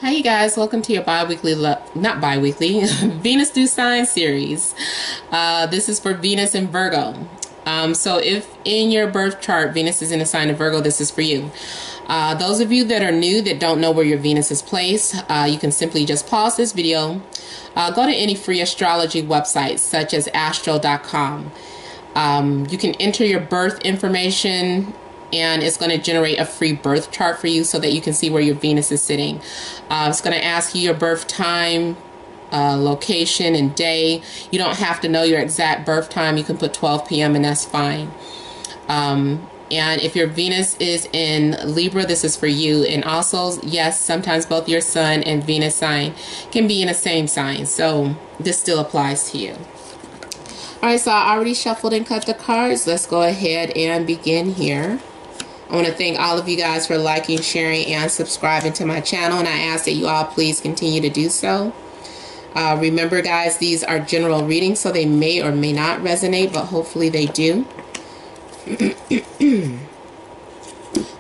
Hi you guys, welcome to your bi-weekly, not bi-weekly, Venus through sign series. This is for Venus and Virgo. So if in your birth chart Venus is in a sign of Virgo, this is for you. Those of you that are new that don't know where your Venus is placed, you can simply just pause this video, go to any free astrology website such as astro.com. You can enter your birth information and it's going to generate a free birth chart for you so that you can see where your Venus is sitting. It's going to ask you your birth time, location, and day. You don't have to know your exact birth time. You can put 12 p.m. and that's fine. And if your Venus is in Libra, this is for you. And also, yes, sometimes both your Sun and Venus sign can be in the same sign. So this still applies to you. Alright, so I already shuffled and cut the cards. Let's go ahead and begin here. I want to thank all of you guys for liking, sharing, and subscribing to my channel, and I ask that you all please continue to do so. Remember guys, these are general readings, so they may or may not resonate, but hopefully they do.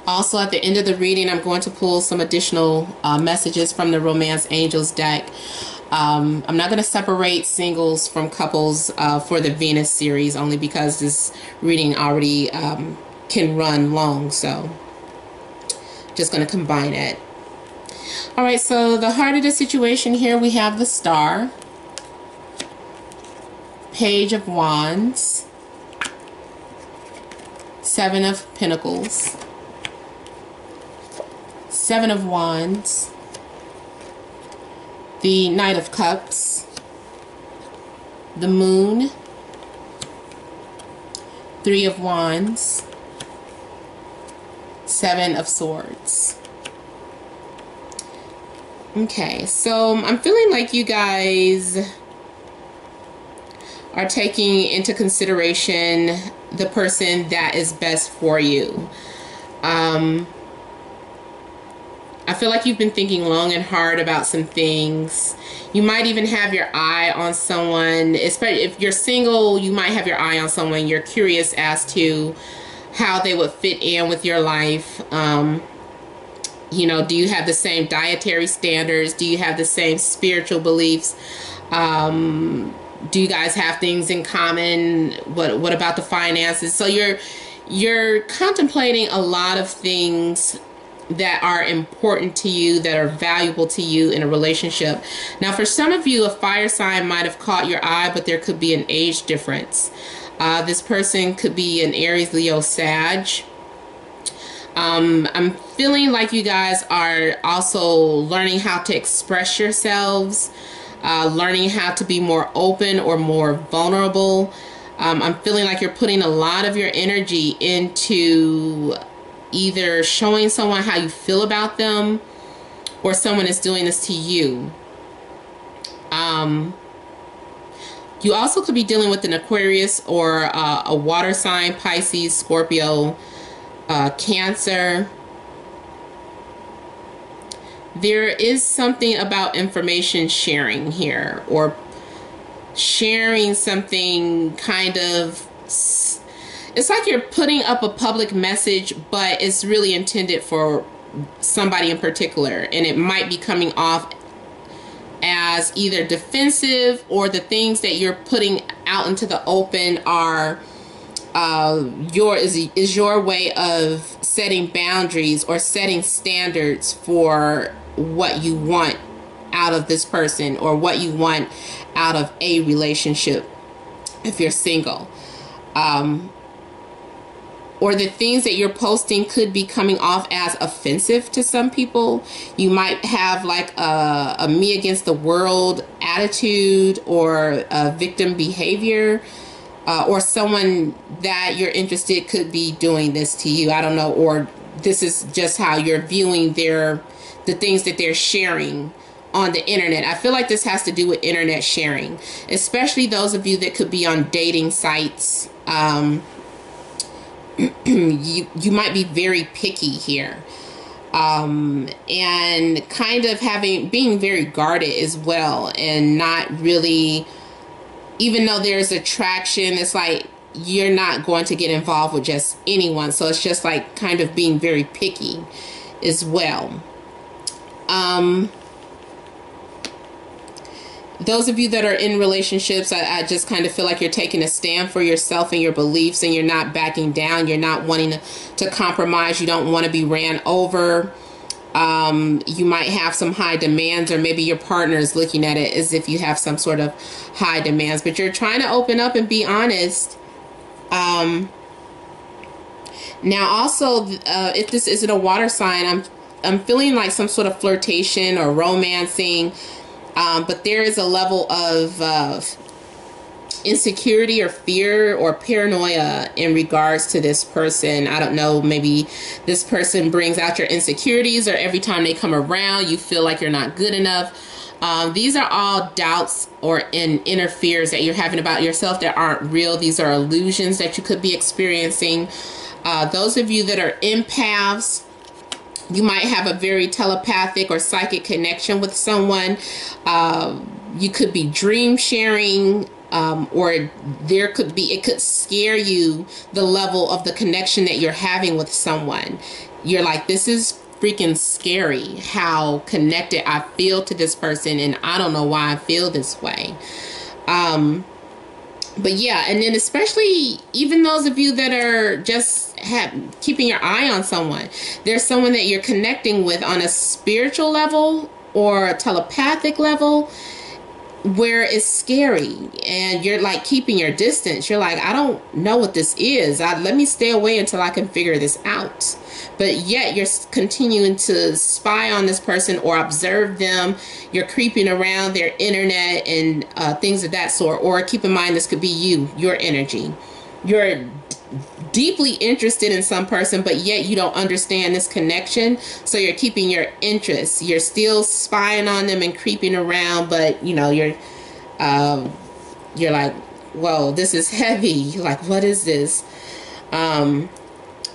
Also, at the end of the reading, I'm going to pull some additional messages from the Romance Angels deck. I'm not going to separate singles from couples for the Venus series, only because this reading already can run long, so just going to combine it. Alright, so the heart of the situation here, we have the Star, Page of Wands, Seven of Pentacles, Seven of Wands, the Knight of Cups, the Moon, Three of Wands, Seven of Swords. Okay, so I'm feeling like you guys are taking into consideration the person that is best for you. I feel like you've been thinking long and hard about some things. You might even have your eye on someone, especially if you're single. You might have your eye on someone. You're curious as to how they would fit in with your life. You know, do you have the same dietary standards? Do you have the same spiritual beliefs? Do you guys have things in common? What about the finances? So you're contemplating a lot of things that are important to you, that are valuable to you in a relationship. Now, for some of you, a fire sign might have caught your eye, but there could be an age difference. This person could be an Aries, Leo, Sag. I'm feeling like you guys are also learning how to express yourselves, learning how to be more open or more vulnerable. I'm feeling like you're putting a lot of your energy into either showing someone how you feel about them, or someone is doing this to you. You also could be dealing with an Aquarius or a water sign, Pisces, Scorpio, Cancer. There is something about information sharing here, or sharing something kind of, it's like you're putting up a public message, but it's really intended for somebody in particular, and it might be coming off as either defensive, or the things that you're putting out into the open are your way of setting boundaries or setting standards for what you want out of this person, or what you want out of a relationship if you're single. Or the things that you're posting could be coming off as offensive to some people. You might have like a me against the world attitude, or a victim behavior, or someone that you're interested could be doing this to you. I don't know, or this is just how you're viewing the things that they're sharing on the internet. I feel like this has to do with internet sharing, especially those of you that could be on dating sites. You might be very picky here, and kind of being very guarded as well, and not really, even though there's attraction, it's like you're not going to get involved with just anyone. So it's just like kind of being very picky as well. Those of you that are in relationships, I just kind of feel like you're taking a stand for yourself and your beliefs, and you're not backing down. You're not wanting to compromise. You don't want to be ran over. You might have some high demands, or maybe your partner is looking at it as if you have some sort of high demands, but you're trying to open up and be honest. Now also, if this isn't a water sign, I'm feeling like some sort of flirtation or romancing. But there is a level of insecurity or fear or paranoia in regards to this person. I don't know, maybe this person brings out your insecurities, or every time they come around, you feel like you're not good enough. These are all doubts or inner fears that you're having about yourself that aren't real. These are illusions that you could be experiencing. Those of you that are empaths, you might have a very telepathic or psychic connection with someone. You could be dream sharing, or it could scare you, the level of the connection that you're having with someone. You're like, this is freaking scary how connected I feel to this person, and I don't know why I feel this way. But yeah, and then especially even those of you that are just keeping your eye on someone. There's someone that you're connecting with on a spiritual level or a telepathic level where it's scary, and you're like keeping your distance. You're like, I don't know what this is. Let me stay away until I can figure this out. But yet you're continuing to spy on this person or observe them. You're creeping around their internet and things of that sort. Or keep in mind, this could be you, your energy. You're deeply interested in some person, but yet you don't understand this connection. So you're keeping your interest. You're still spying on them and creeping around, but you know, you're like, whoa, this is heavy. Like, what is this?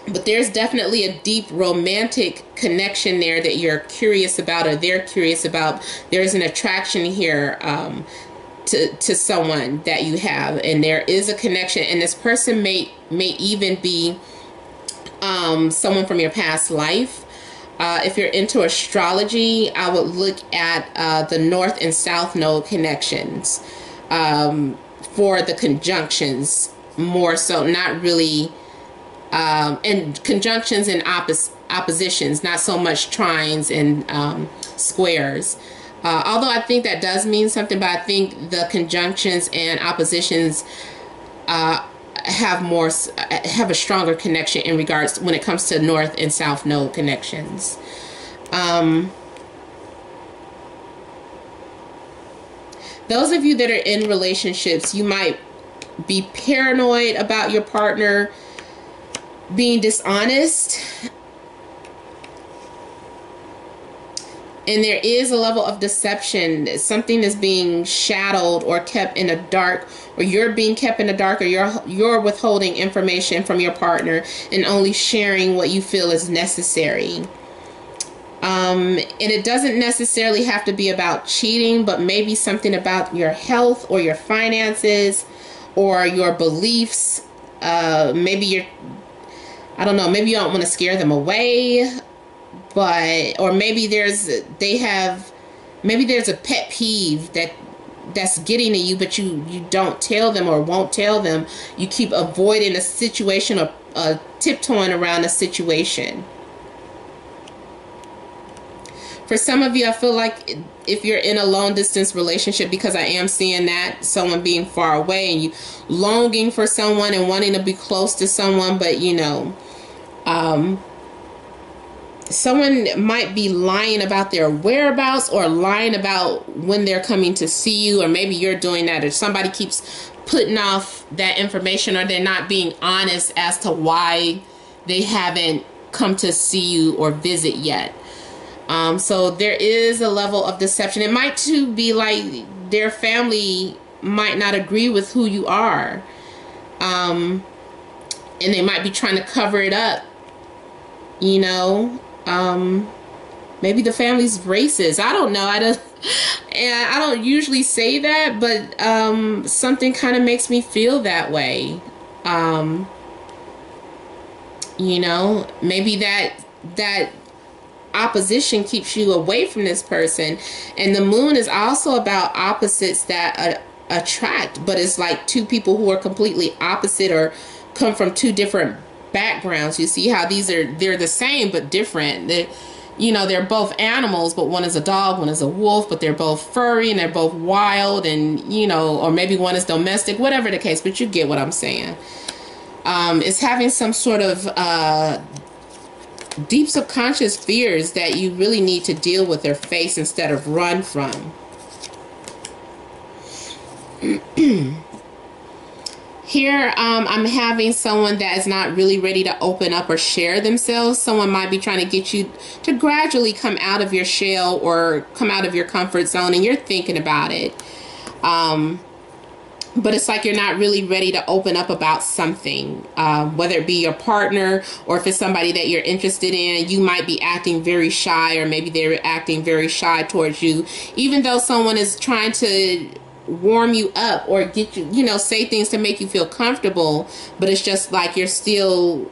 But there's definitely a deep romantic connection there that you're curious about, or they're curious about. There's an attraction here to someone that you have, and there is a connection, and this person may even be someone from your past life. If you're into astrology, I would look at the North and South Node connections for the conjunctions more so, not really. And conjunctions and oppositions, not so much trines and squares. Although I think that does mean something, but I think the conjunctions and oppositions have a stronger connection in regards when it comes to North and South Node connections. Those of you that are in relationships, you might be paranoid about your partner being dishonest, and there is a level of deception. Something is being shadowed or kept in the dark, or you're being kept in the dark, or you're withholding information from your partner and only sharing what you feel is necessary. And it doesn't necessarily have to be about cheating, but maybe something about your health or your finances or your beliefs. Maybe I don't know, maybe you don't want to scare them away, or maybe there's a pet peeve that's getting to you, but you don't tell them or won't tell them. You keep avoiding a situation or tiptoeing around a situation. For some of you, I feel like if you're in a long distance relationship, because I am seeing that, someone being far away and you longing for someone and wanting to be close to someone, but you know, someone might be lying about their whereabouts or lying about when they're coming to see you, or maybe you're doing that, or somebody keeps putting off that information, or they're not being honest as to why they haven't come to see you or visit yet. So there is a level of deception. It might too be like their family might not agree with who you are. And they might be trying to cover it up, you know. Maybe the family's racist. I don't know. And I don't usually say that, but something kind of makes me feel that way. You know, maybe that opposition keeps you away from this person. And the moon is also about opposites that attract, but it's like two people who are completely opposite or come from two different backgrounds. You see how they're the same but different. They're both animals, but one is a dog, one is a wolf, but they're both furry and they're both wild, and or maybe one is domestic, whatever the case, but you get what I'm saying. It's having some sort of deep subconscious fears that you really need to deal with or face instead of run from. Here, I'm having someone that is not really ready to open up or share themselves. Someone might be trying to get you to gradually come out of your shell or come out of your comfort zone, and you're thinking about it. But it's like you're not really ready to open up about something, whether it be your partner or if it's somebody that you're interested in. You might be acting very shy, or maybe they're acting very shy towards you, even though someone is trying to warm you up or get you, say things to make you feel comfortable, but it's just like you're still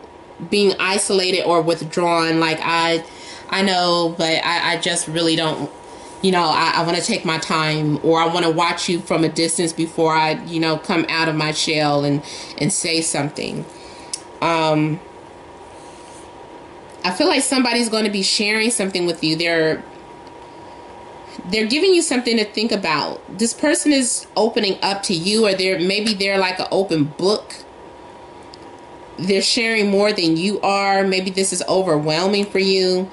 being isolated or withdrawn. Like, I know, but I just really don't, I want to take my time, or I want to watch you from a distance before I, come out of my shell and say something. I feel like somebody's going to be sharing something with you. They're giving you something to think about. This person is opening up to you, or maybe they're like an open book. They're sharing more than you are. Maybe this is overwhelming for you.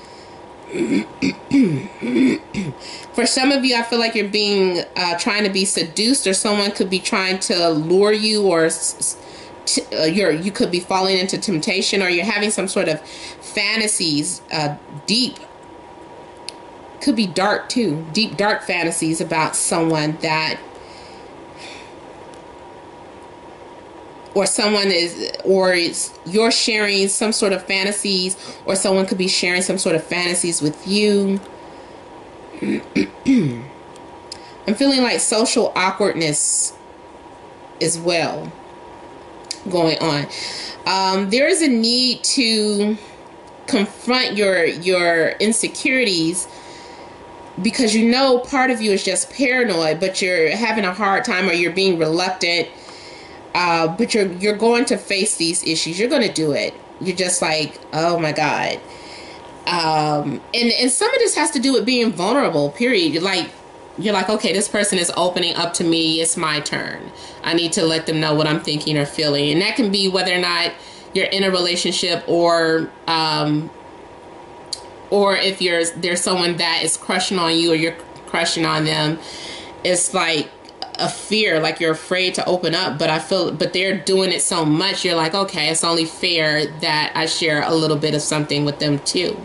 For some of you, I feel like you're being trying to be seduced, or someone could be trying to lure you, or you could be falling into temptation, or you're having some sort of fantasies, deep. Could be dark too, deep dark fantasies about someone that, or you're sharing some sort of fantasies, or someone could be sharing some sort of fantasies with you. I'm feeling like social awkwardness as well going on. There is a need to confront your insecurities, because part of you is just paranoid, but you're having a hard time, or you're being reluctant, but you're going to face these issues. You're going to do it. You're just like, oh my God. And some of this has to do with being vulnerable, period. You're like, okay, this person is opening up to me. It's my turn. I need to let them know what I'm thinking or feeling. And that can be whether or not you're in a relationship, or if there's someone that is crushing on you, or you're crushing on them. It's like a fear, like you're afraid to open up, but they're doing it so much, you're like, okay, it's only fair that I share a little bit of something with them too.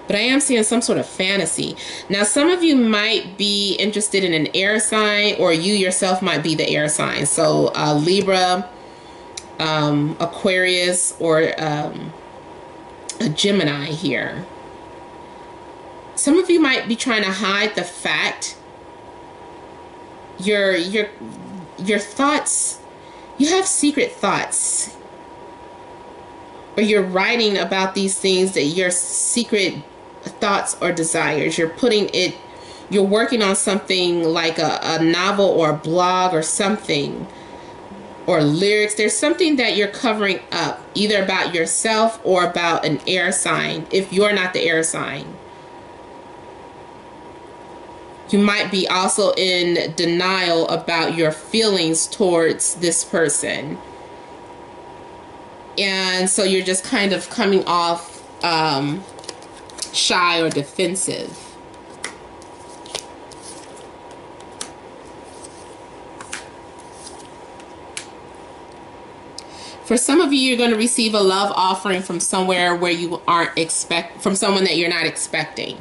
But I am seeing some sort of fantasy. Now, some of you might be interested in an air sign, or you yourself might be the air sign. So Libra, Aquarius, or a Gemini here. Some of you might be trying to hide the fact your thoughts. You have secret thoughts, or you're writing about these things, that your secret thoughts or desires. You're working on something like a novel or a blog or something, or lyrics. There's something that you're covering up, either about yourself or about an air sign, if you're not the air sign. You might be also in denial about your feelings towards this person. And so you're just kind of coming off shy or defensive. For some of you, you're going to receive a love offering from somewhere where you aren't from someone that you're not expecting.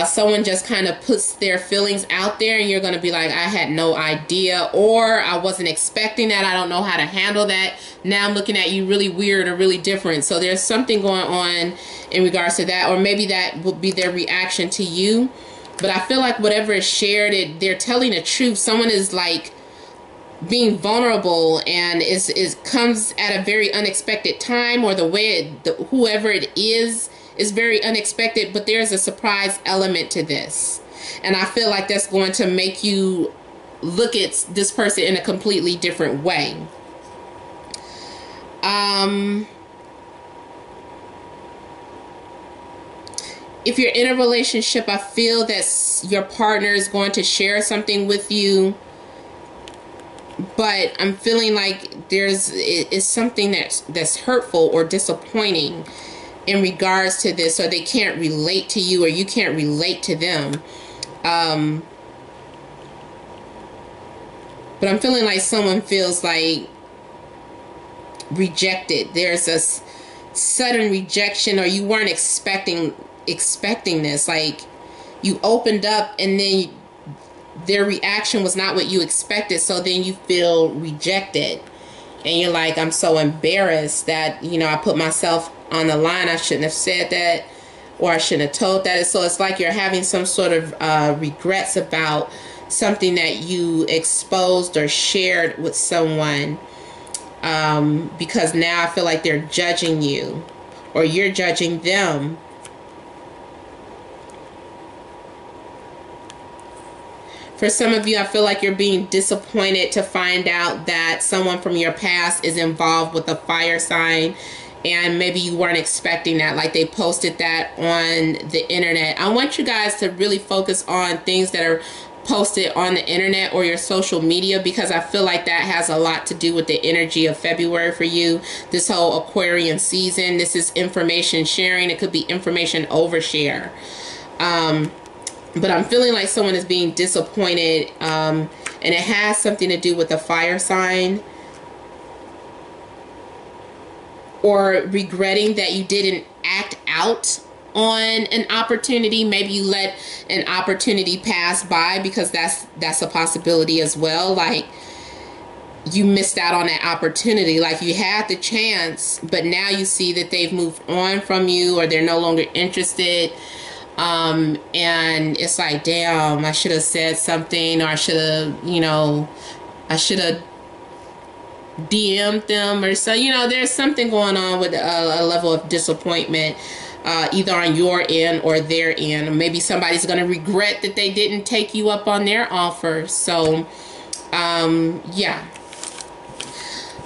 Someone just kind of puts their feelings out there, and you're going to be like, I had no idea, or I wasn't expecting that. I don't know how to handle that. Now I'm looking at you really weird or really different. So there's something going on in regards to that, or maybe that will be their reaction to you. But I feel like whatever is shared, they're telling the truth. Someone is like being vulnerable, and it comes at a very unexpected time, or the way whoever it is very unexpected, but there's a surprise element to this. And I feel like that's going to make you look at this person in a completely different way. If you're in a relationship, I feel that your partner is going to share something with you, but I'm feeling like it's something that's hurtful or disappointing in regards to this, or they can't relate to you, or you can't relate to them. But I'm feeling like someone feels like rejected. There's a sudden rejection, or you weren't expecting this. Like, you opened up and then their reaction was not what you expected, so then you feel rejected, and you're like, I'm so embarrassed that, you know, I put myself on the line. I shouldn't have said that, or I shouldn't have told that. So it's like you're having some sort of regrets about something that you exposed or shared with someone, because now I feel like they're judging you, or you're judging them. For some of you, I feel like you're being disappointed to find out that someone from your past is involved with a fire sign, and maybe you weren't expecting that. Like, they posted that on the internet. I want you guys to really focus on things that are posted on the internet or your social media, because I feel like that has a lot to do with the energy of February for you. This whole Aquarian season, this is information sharing. It could be information overshare. But I'm feeling like someone is being disappointed, and it has something to do with the fire sign, or regretting that you didn't act out on an opportunity. Maybe you let an opportunity pass by, because that's a possibility as well. Like, you missed out on that opportunity. Like, you had the chance, but now you see that they've moved on from you, or they're no longer interested. And it's like, damn, I should have said something, or I should have, you know, I should have DM'd them, or so, you know, there's something going on with a level of disappointment, either on your end or their end. Or maybe somebody's going to regret that they didn't take you up on their offer. So, yeah.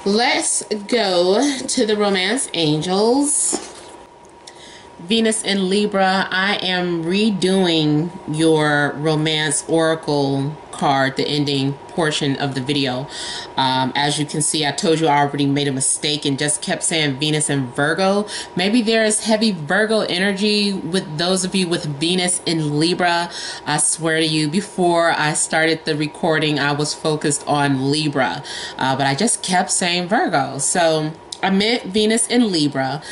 Let's go to the romance angels. Venus in Libra, I am redoing your romance oracle card, the ending portion of the video. As you can see, I told you I already made a mistake and just kept saying Venus in Virgo. Maybe there is heavy Virgo energy with those of you with Venus in Libra. I swear to you, before I started the recording, I was focused on Libra, but I just kept saying Virgo. So I meant Venus in Libra.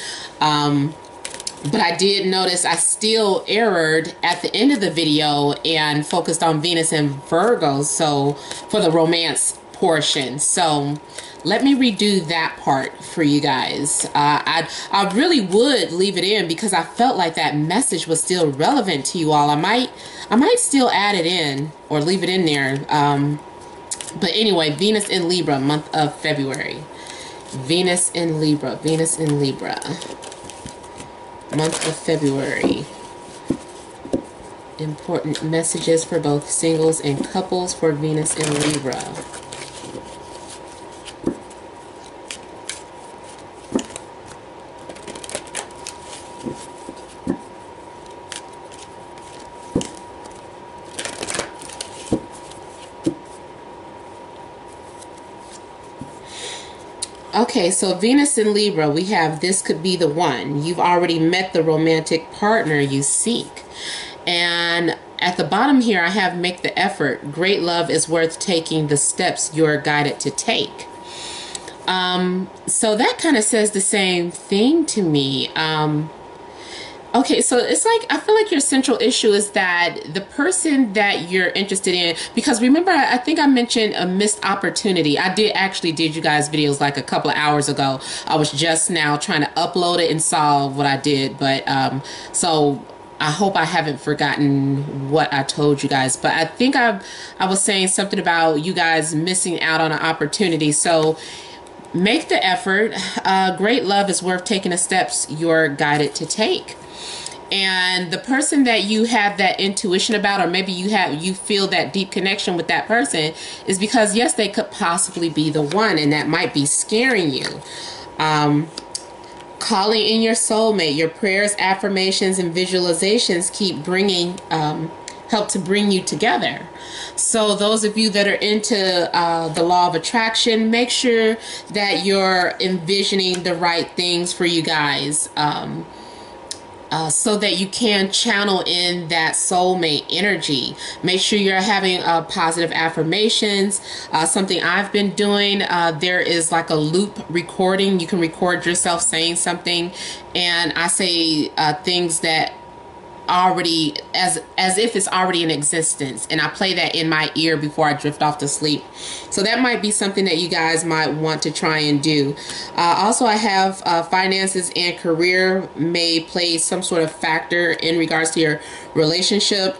But I did notice I still erred at the end of the video and focused on Venus and Virgo, so for the romance portion. So let me redo that part for you guys. I really would leave it in, because I felt like that message was still relevant to you all. I might still add it in or leave it in there. But anyway, Venus in Libra, month of February. Venus in Libra, Venus in Libra. Month of February. Important messages for both singles and couples for Venus in Libra. Okay, so Venus in Libra, we have this could be the one. You've already met the romantic partner you seek. And at the bottom here, I have make the effort. Great love is worth taking the steps you're guided to take. So that kind of says the same thing to me. Okay, so it's like, I feel like your central issue is that the person that you're interested in, because remember, I think I mentioned a missed opportunity. I did you guys videos like a couple of hours ago. I was just now trying to upload it and saw what I did. But so I hope I haven't forgotten what I told you guys, but I think I was saying something about you guys missing out on an opportunity. So make the effort. Great love is worth taking the steps you're guided to take. And the person that you have that intuition about, or maybe you feel that deep connection with that person, is because yes, they could possibly be the one, and that might be scaring you. Calling in your soulmate, your prayers, affirmations, and visualizations keep bringing help to bring you together. So those of you that are into the law of attraction, make sure that you're envisioning the right things for you guys, so that you can channel in that soulmate energy. Make sure you're having positive affirmations. Something I've been doing, there is like a loop recording. You can record yourself saying something, and I say things that already as if it's already in existence, and I play that in my ear before I drift off to sleep. So that might be something that you guys might want to try and do. Also, I have finances and career may play some sort of factor in regards to your relationship.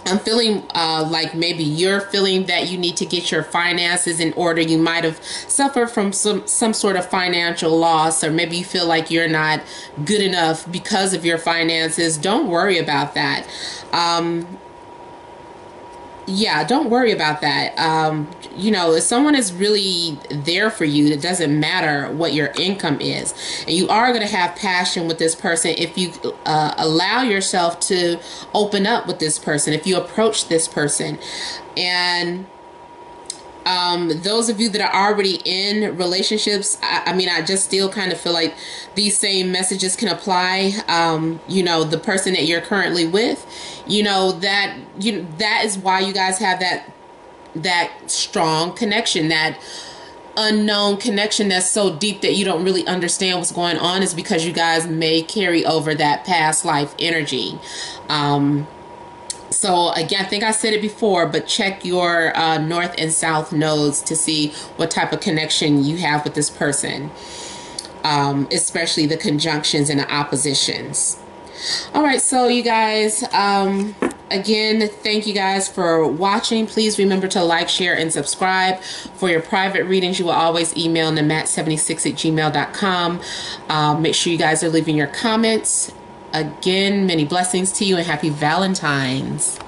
I'm feeling like maybe you're feeling that you need to get your finances in order. You might have suffered from some sort of financial loss, or maybe you feel like you're not good enough because of your finances. Don't worry about that. Yeah, don't worry about that. You know, if someone is really there for you, it doesn't matter what your income is. And you are going to have passion with this person if you allow yourself to open up with this person, if you approach this person. And those of you that are already in relationships, I mean, I just still kind of feel like these same messages can apply. You know, the person that you're currently with, that is why you guys have that strong connection, that unknown connection that's so deep that you don't really understand what's going on, is because you guys may carry over that past life energy. So again, I think I said it before, but check your north and south nodes to see what type of connection you have with this person, especially the conjunctions and the oppositions. All right, so you guys, again, thank you guys for watching. Please remember to like, share, and subscribe. For your private readings, you will always email namat76@gmail.com. Make sure you guys are leaving your comments. Again, many blessings to you and happy Valentine's.